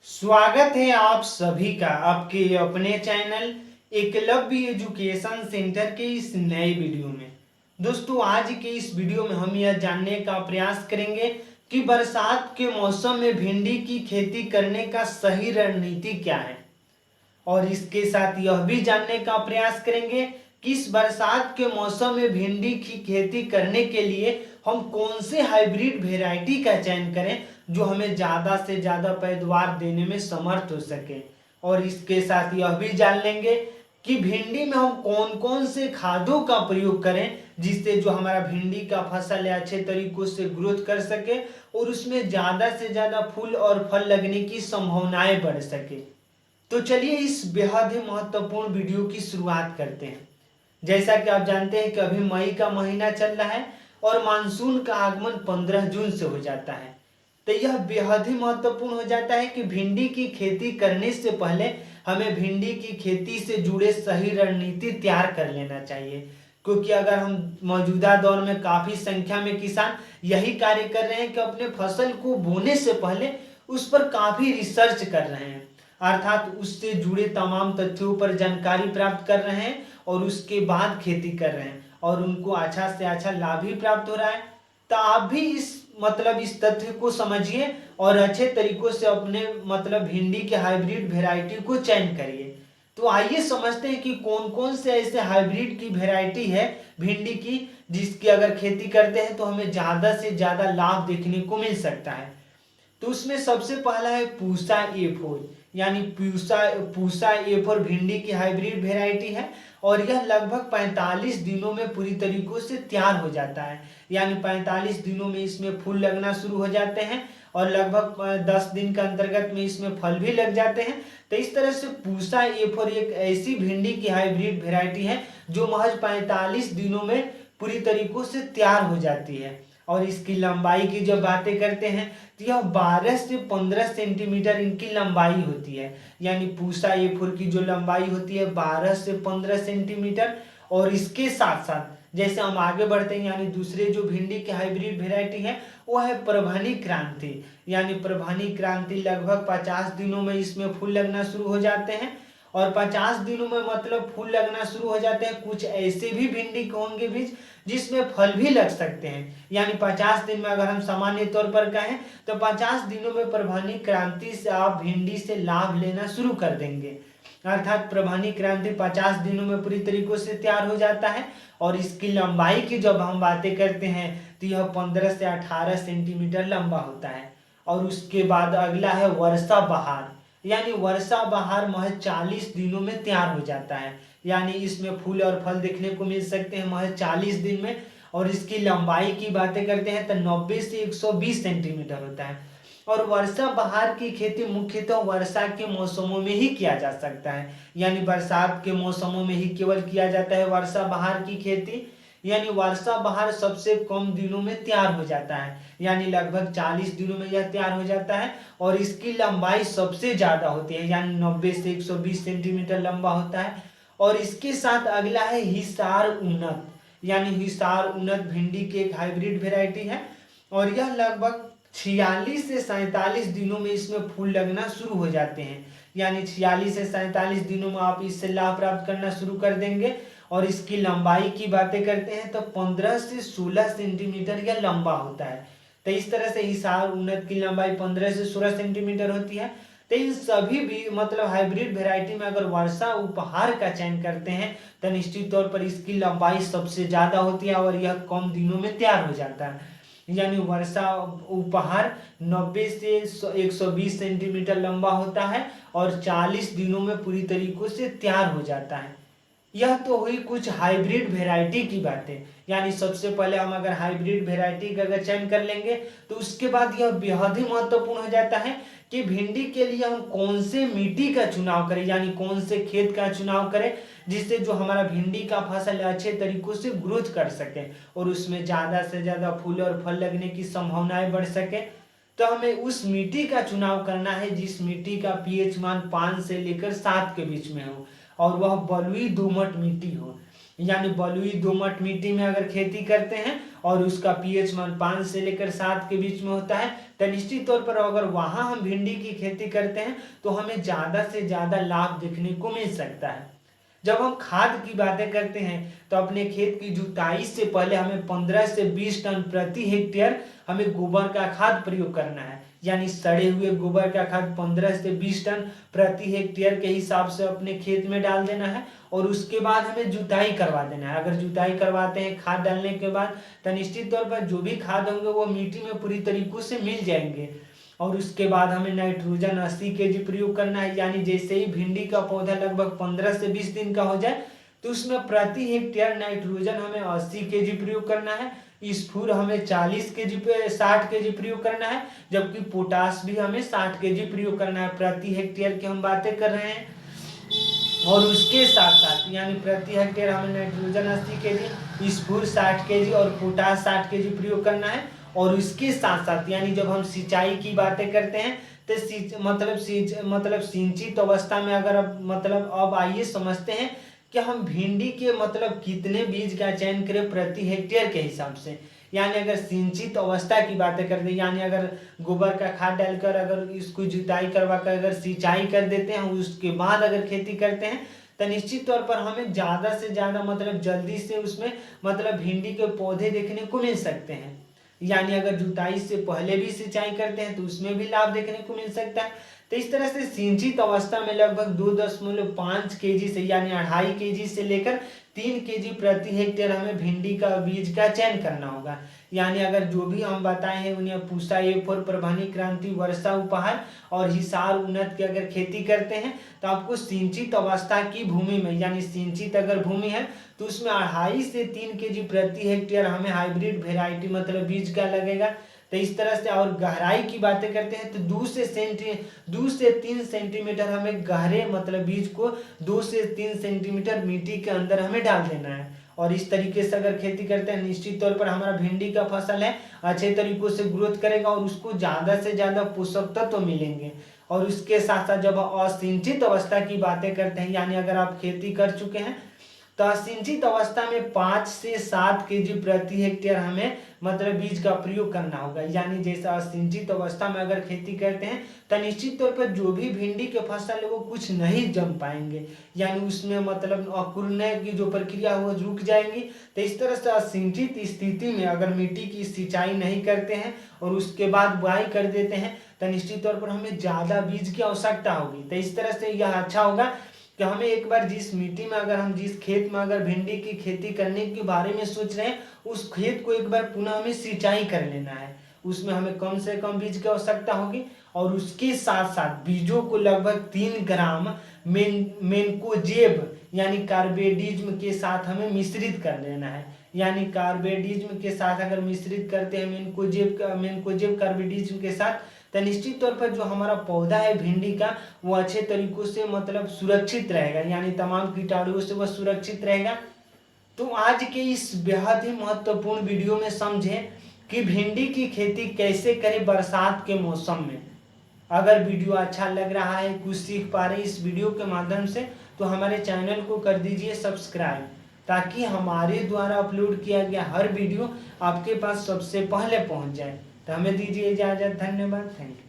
स्वागत है आप सभी का आपके अपने चैनल एकलव्य एजुकेशन सेंटर के इस नए वीडियो में। दोस्तों, आज के इस वीडियो में हम यह जानने का प्रयास करेंगे कि बरसात के मौसम में भिंडी की खेती करने का सही रणनीति क्या है, और इसके साथ यह भी जानने का प्रयास करेंगे कि इस बरसात के मौसम में भिंडी की खेती करने के लिए हम कौन से हाइब्रिड वेराइटी का चयन करें जो हमें ज़्यादा से ज़्यादा पैदावार देने में समर्थ हो सके। और इसके साथ यह भी जान लेंगे कि भिंडी में हम कौन कौन से खादों का प्रयोग करें जिससे जो हमारा भिंडी का फसल है अच्छे तरीकों से ग्रोथ कर सके और उसमें ज़्यादा से ज़्यादा फूल और फल लगने की संभावनाएं बढ़ सके। तो चलिए इस बेहद ही महत्वपूर्ण वीडियो की शुरुआत करते हैं। जैसा कि आप जानते हैं कि अभी मई का महीना चल रहा है और मानसून का आगमन 15 जून से हो जाता है। तो यह बेहद ही महत्वपूर्ण हो जाता है कि भिंडी की खेती करने से पहले हमें भिंडी की खेती से जुड़े सही रणनीति तैयार कर लेना चाहिए, क्योंकि अगर हम मौजूदा दौर में काफ़ी संख्या में किसान यही कार्य कर रहे हैं कि अपने फसल को बोने से पहले उस पर काफ़ी रिसर्च कर रहे हैं, अर्थात उससे जुड़े तमाम तथ्यों पर जानकारी प्राप्त कर रहे हैं और उसके बाद खेती कर रहे हैं और उनको अच्छा से अच्छा लाभ भी प्राप्त हो रहा है। तो आप भी इस तथ्य को समझिए और अच्छे तरीकों से अपने भिंडी के हाइब्रिड वेराइटी को चयन करिए। तो आइए समझते हैं कि कौन कौन से ऐसे हाइब्रिड की वेराइटी है भिंडी की जिसकी अगर खेती करते हैं तो हमें ज़्यादा से ज़्यादा लाभ देखने को मिल सकता है। तो उसमें सबसे पहला है पूसा A4, यानी पूसा A4 भिंडी की हाइब्रिड वेराइटी है और यह लगभग 45 दिनों में पूरी तरीकों से तैयार हो जाता है, यानी 45 दिनों में इसमें फूल लगना शुरू हो जाते हैं और लगभग 10 दिन के अंतर्गत में इसमें फल भी लग जाते हैं। तो इस तरह से पूसा A4 एक ऐसी भिंडी की हाइब्रिड वेराइटी है जो महज 45 दिनों में पूरी तरीकों से तैयार हो जाती है। और इसकी लंबाई की जब बातें करते हैं तो यह 12 से 15 सेंटीमीटर इनकी लंबाई होती है, यानी पूसा A4 की जो लंबाई होती है 12 से 15 सेंटीमीटर। और इसके साथ साथ जैसे हम आगे बढ़ते हैं, यानी दूसरे जो भिंडी की हाइब्रिड वेराइटी है वो है प्रभानी क्रांति, यानी प्रभानी क्रांति लगभग 50 दिनों में इसमें फूल लगना शुरू हो जाते हैं और 50 दिनों में फूल लगना शुरू हो जाते हैं। कुछ ऐसे भी भिंडी के होंगे बीज जिसमें फल भी लग सकते हैं, यानी 50 दिन में अगर हम सामान्य तौर पर कहें तो 50 दिनों में प्रभानी क्रांति से आप भिंडी से लाभ लेना शुरू कर देंगे, अर्थात प्रभानी क्रांति 50 दिनों में पूरी तरीकों से तैयार हो जाता है। और इसकी लंबाई की जब हम बातें करते हैं तो यह 15 से 18 सेंटीमीटर लंबा होता है। और उसके बाद अगला है वर्षा बहार, यानी वर्षा बहार महज 40 दिनों में तैयार हो जाता है, यानी इसमें फूल और फल देखने को मिल सकते हैं महज 40 दिन में। और इसकी लंबाई की बातें करते हैं तो 90 से 120 सेंटीमीटर होता है। और वर्षा बहार की खेती मुख्यतः वर्षा के मौसमों में ही किया जा सकता है, यानी बरसात के मौसमों में ही केवल किया जाता है वर्षा बहार की खेती। यानी वर्षा बहार सबसे कम दिनों में तैयार हो जाता है, यानी लगभग 40 दिनों में यह तैयार हो जाता है। और इसकी लंबाई सबसे ज़्यादा होती है, यानी 90 से 120 सेंटीमीटर लंबा होता है। और इसके साथ अगला है हिसार उन्नत, यानी हिसार उन्नत भिंडी की एक हाइब्रिड वेराइटी है और यह लगभग 46 से 47 दिनों में इसमें फूल लगना शुरू हो जाते हैं, यानी 46 से 47 दिनों में आप इससे लाभ प्राप्त करना शुरू कर देंगे। और इसकी लंबाई की बातें करते हैं तो 15 से 16 सेंटीमीटर यह लंबा होता है। तो इस तरह से हिसार उन्नत की लंबाई 15 से 16 सेंटीमीटर होती है। तो इन सभी भी हाइब्रिड वेराइटी में अगर वर्षा उपहार का चयन करते हैं तो निश्चित तौर पर इसकी लंबाई सबसे ज़्यादा होती है और यह कम दिनों में तैयार हो जाता है, यानी वर्षा उपहार 90 से 120 सेंटीमीटर लंबा होता है और 40 दिनों में पूरी तरीकों से तैयार हो जाता है। यह तो हुई कुछ हाइब्रिड वेराइटी की बातें, यानी सबसे पहले हम अगर हाइब्रिड वेराइटी का अगर चयन कर लेंगे तो उसके बाद यह बेहद ही महत्वपूर्ण हो जाता है कि भिंडी के लिए हम कौन से मिट्टी का चुनाव करें, यानी कौन से खेत का चुनाव करें जिससे जो हमारा भिंडी का फसल अच्छे तरीकों से ग्रोथ कर सके और उसमें ज़्यादा से ज़्यादा फूल और फल लगने की संभावनाएं बढ़ सके। तो हमें उस मिट्टी का चुनाव करना है जिस मिट्टी का पीएच मान 5 से लेकर 7 के बीच में हो और वह बलुई दोमट मिट्टी हो। यानी बलुई दोमट मिट्टी में अगर खेती करते हैं और उसका पीएच मान 5 से लेकर 7 के बीच में होता है, तो निश्चित तौर पर अगर वहां हम भिंडी की खेती करते हैं तो हमें ज्यादा से ज्यादा लाभ देखने को मिल सकता है। जब हम खाद की बातें करते हैं तो अपने खेत की जुताई से पहले हमें 15 से 20 टन प्रति हेक्टेयर हमें गोबर का खाद प्रयोग करना है, यानी सड़े हुए गोबर का खाद 15 से 20 टन प्रति हेक्टेयर के हिसाब से अपने खेत में डाल देना है और उसके बाद हमें जुताई करवा देना है। अगर जुताई करवाते हैं खाद डालने के बाद तो निश्चित तौर पर जो भी खाद होंगे वो मिट्टी में पूरी तरीकों से मिल जाएंगे और उसके बाद हमें नाइट्रोजन 80 केजी प्रयोग करना है, यानी जैसे ही भिंडी का पौधा लगभग 15 से 20 दिन का हो जाए तो उसमें प्रति हेक्टेयर नाइट्रोजन हमें 80 केजी प्रयोग करना है, स्फूर हमें 40 केजी पे 60 केजी प्रयोग करना है, जबकि पोटास भी हमें 60 केजी प्रयोग करना है। प्रति हेक्टेयर की हम बातें कर रहे हैं और उसके साथ साथ यानी प्रति हेक्टेयर हमें नाइट्रोजन 80 केजी, स्फूर 60 केजी और पोटास 60 केजी प्रयोग करना है। और उसके साथ साथ यानी जब हम सिंचाई की बातें करते हैं तो मतलब सिंचित अवस्था में अगर अब आइए समझते हैं कि हम भिंडी के कितने बीज का चयन करें प्रति हेक्टेयर के हिसाब से। यानी अगर सिंचित अवस्था की बातें करते हैं, यानी अगर गोबर का खाद डालकर अगर इसको जुताई करवा कर अगर सिंचाई कर देते हैं उसके बाद अगर खेती करते हैं तो निश्चित तौर पर हमें ज्यादा से ज्यादा जल्दी से उसमें भिंडी के पौधे देखने को मिल सकते हैं। यानी अगर जुताई से पहले भी सिंचाई करते हैं तो उसमें भी लाभ देखने को मिल सकता है। तो इस तरह से सिंचित अवस्था में लगभग 2.5 केजी से यानी 2.5 केजी से लेकर 3 केजी प्रति हेक्टेयर हमें भिंडी का बीज का चयन करना होगा। यानी अगर जो भी हम बताए हैं उन्हें पूसा A4 प्रभानी क्रांति वर्षा उपहार और हिसार उन्नत की अगर खेती करते हैं तो आपको सिंचित अवस्था की भूमि में यानी सिंचित अगर भूमि है तो उसमें 2.5 से 3 केजी प्रति हेक्टेयर हमें हाइब्रिड वेराइटी बीज का लगेगा। तो इस तरह से और गहराई की बातें करते हैं तो 2 से 3 सेंटीमीटर हमें गहरे बीज को 2 से 3 सेंटीमीटर मिट्टी के अंदर हमें डाल देना है। और इस तरीके से अगर खेती करते हैं निश्चित तौर पर हमारा भिंडी का फसल है अच्छे तरीकों से ग्रोथ करेगा और उसको ज्यादा से ज्यादा पोषक तत्व मिलेंगे। और उसके साथ साथ जब असिंचित अवस्था की बातें करते हैं यानी अगर आप खेती कर चुके हैं तो असिंचित अवस्था में 5 से 7 केजी प्रति हेक्टेयर हमें बीज का प्रयोग करना होगा। यानी जैसे असिंचित अवस्था में अगर खेती करते हैं तो निश्चित तौर पर जो भी भिंडी के फसल है वो कुछ नहीं जम पाएंगे, यानी उसमें अंकुरने की जो प्रक्रिया वो रुक जाएंगी। तो इस तरह से असिंचित स्थिति में अगर मिट्टी की सिंचाई नहीं करते हैं और उसके बाद बुआई कर देते हैं तो निश्चित तौर पर हमें ज्यादा बीज की आवश्यकता होगी। तो इस तरह से यह अच्छा होगा कि हमें एक बार जिस मिट्टी में अगर हम जिस खेत में अगर भिंडी की खेती करने के बारे में सोच रहे हैं उस खेत को एक बार पुनः हमें सिंचाई कर लेना है। उसमें हमें कम से कम बीज की आवश्यकता होगी और उसके साथ साथ बीजों को लगभग 3 ग्राम मेनकोजेब यानी कार्बेडिज्म के साथ हमें मिश्रित कर लेना है। यानी कार्बेडिज्म के साथ अगर मिश्रित करते हैं मेनकोजेब कार्बेडिज्म के साथ तो निश्चित तौर पर जो हमारा पौधा है भिंडी का वो अच्छे तरीकों से सुरक्षित रहेगा, यानी तमाम कीटाणुओं से वह सुरक्षित रहेगा। तो आज के इस बेहद ही महत्वपूर्ण वीडियो में समझे कि भिंडी की खेती कैसे करें बरसात के मौसम में। अगर वीडियो अच्छा लग रहा है कुछ सीख पा रहे इस वीडियो के माध्यम से तो हमारे चैनल को कर दीजिए सब्सक्राइब, ताकि हमारे द्वारा अपलोड किया गया हर वीडियो आपके पास सबसे पहले पहुंच जाए। तो हमें दीजिए इजाजत, धन्यवाद, थैंक यू।